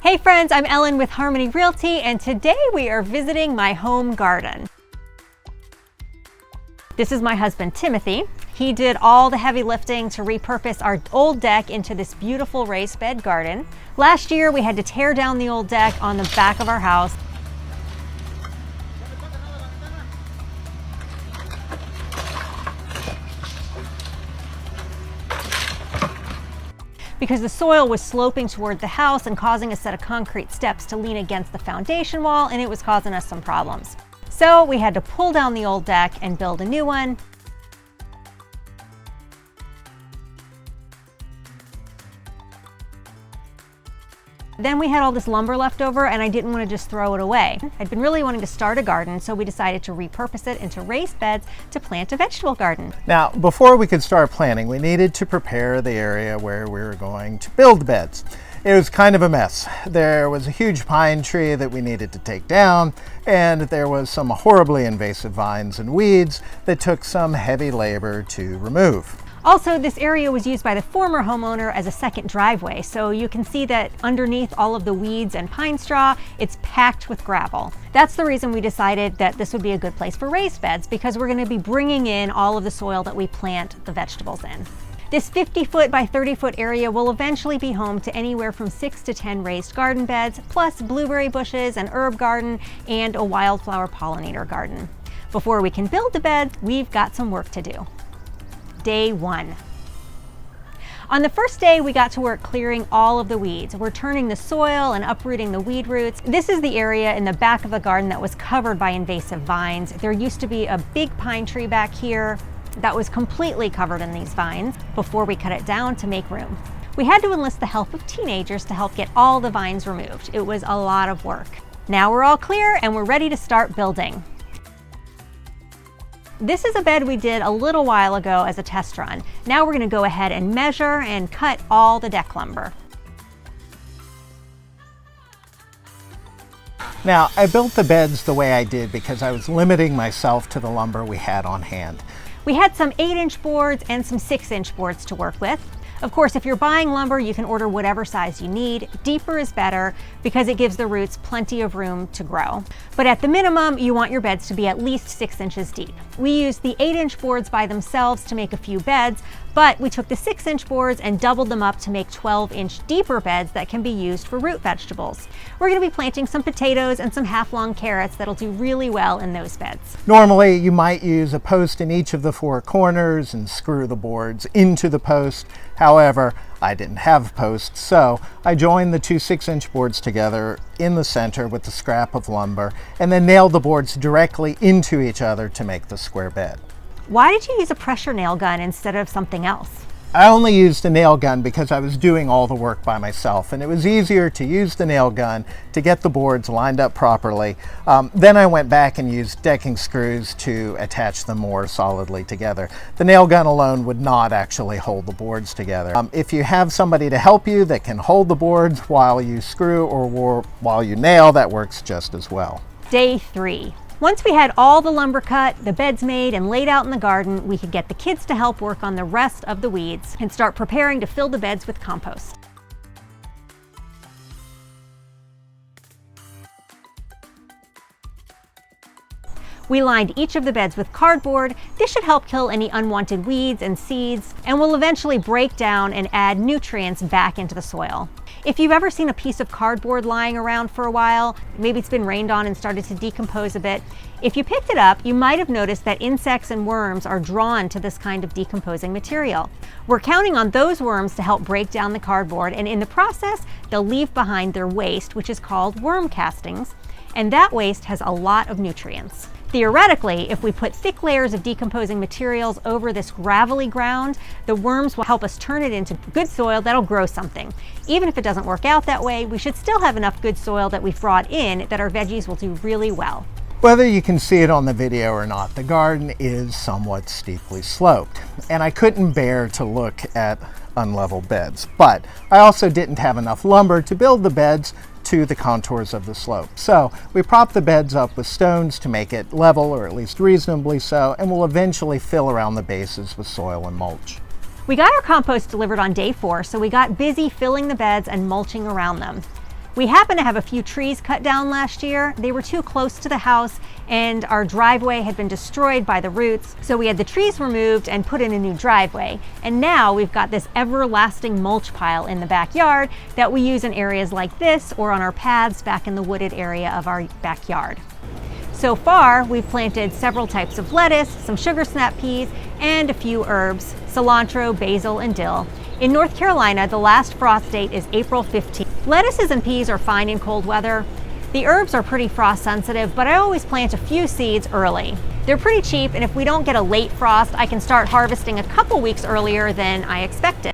Hey friends, I'm Ellen with Harmony Realty, and today we are visiting my home garden. This is my husband, Timothy. He did all the heavy lifting to repurpose our old deck into this beautiful raised bed garden. Last year, we had to tear down the old deck on the back of our house. Because the soil was sloping toward the house and causing a set of concrete steps to lean against the foundation wall, and it was causing us some problems. So we had to pull down the old deck and build a new one. Then we had all this lumber left over, and I didn't want to just throw it away. I'd been really wanting to start a garden, so we decided to repurpose it into raised beds to plant a vegetable garden. Now, before we could start planting, we needed to prepare the area where we were going to build beds. It was kind of a mess. There was a huge pine tree that we needed to take down, and there was some horribly invasive vines and weeds that took some heavy labor to remove. Also, this area was used by the former homeowner as a second driveway, so you can see that underneath all of the weeds and pine straw, it's packed with gravel. That's the reason we decided that this would be a good place for raised beds, because we're going to be bringing in all of the soil that we plant the vegetables in. This 50-foot by 30-foot area will eventually be home to anywhere from 6 to 10 raised garden beds, plus blueberry bushes, an herb garden, and a wildflower pollinator garden. Before we can build the beds, we've got some work to do. Day 1. On the first day, we got to work clearing all of the weeds. We're turning the soil and uprooting the weed roots. This is the area in the back of the garden that was covered by invasive vines. There used to be a big pine tree back here that was completely covered in these vines before we cut it down to make room. We had to enlist the help of teenagers to help get all the vines removed. It was a lot of work. Now we're all clear and we're ready to start building. This is a bed we did a little while ago as a test run. Now we're going to go ahead and measure and cut all the deck lumber. Now, I built the beds the way I did because I was limiting myself to the lumber we had on hand. We had some 8-inch boards and some 6-inch boards to work with. Of course, if you're buying lumber, you can order whatever size you need. Deeper is better because it gives the roots plenty of room to grow. But at the minimum, you want your beds to be at least 6 inches deep. We used the 8-inch boards by themselves to make a few beds, but we took the 6-inch boards and doubled them up to make 12-inch deeper beds that can be used for root vegetables. We're going to be planting some potatoes and some half-long carrots that'll do really well in those beds. Normally, you might use a post in each of the 4 corners and screw the boards into the post. However, I didn't have posts, so I joined the 2 6-inch boards together in the center with the scrap of lumber and then nailed the boards directly into each other to make the square bed. Why did you use a pressure nail gun instead of something else? I only used a nail gun because I was doing all the work by myself, and it was easier to use the nail gun to get the boards lined up properly. Then I went back and used decking screws to attach them more solidly together. The nail gun alone would not actually hold the boards together. If you have somebody to help you that can hold the boards while you screw or while you nail, that works just as well. Day 3. Once we had all the lumber cut, the beds made and laid out in the garden, we could get the kids to help work on the rest of the weeds and start preparing to fill the beds with compost. We lined each of the beds with cardboard. This should help kill any unwanted weeds and seeds, and will eventually break down and add nutrients back into the soil. If you've ever seen a piece of cardboard lying around for a while, maybe it's been rained on and started to decompose a bit, if you picked it up, you might have noticed that insects and worms are drawn to this kind of decomposing material. We're counting on those worms to help break down the cardboard, and in the process, they'll leave behind their waste, which is called worm castings, and that waste has a lot of nutrients. Theoretically, if we put thick layers of decomposing materials over this gravelly ground, the worms will help us turn it into good soil that'll grow something. Even if it doesn't work out that way, we should still have enough good soil that we've brought in that our veggies will do really well. Whether you can see it on the video or not, the garden is somewhat steeply sloped, and I couldn't bear to look at unlevel beds. But I also didn't have enough lumber to build the beds to the contours of the slope. So we propped the beds up with stones to make it level, or at least reasonably so, and we'll eventually fill around the bases with soil and mulch. We got our compost delivered on day 4, so we got busy filling the beds and mulching around them. We happen to have a few trees cut down last year. They were too close to the house and our driveway had been destroyed by the roots. So we had the trees removed and put in a new driveway. And now we've got this everlasting mulch pile in the backyard that we use in areas like this or on our paths back in the wooded area of our backyard. So far, we've planted several types of lettuce, some sugar snap peas, and a few herbs, cilantro, basil, and dill. In North Carolina, the last frost date is April 15th. Lettuces and peas are fine in cold weather. The herbs are pretty frost sensitive, but I always plant a few seeds early. They're pretty cheap, and if we don't get a late frost, I can start harvesting a couple weeks earlier than I expected.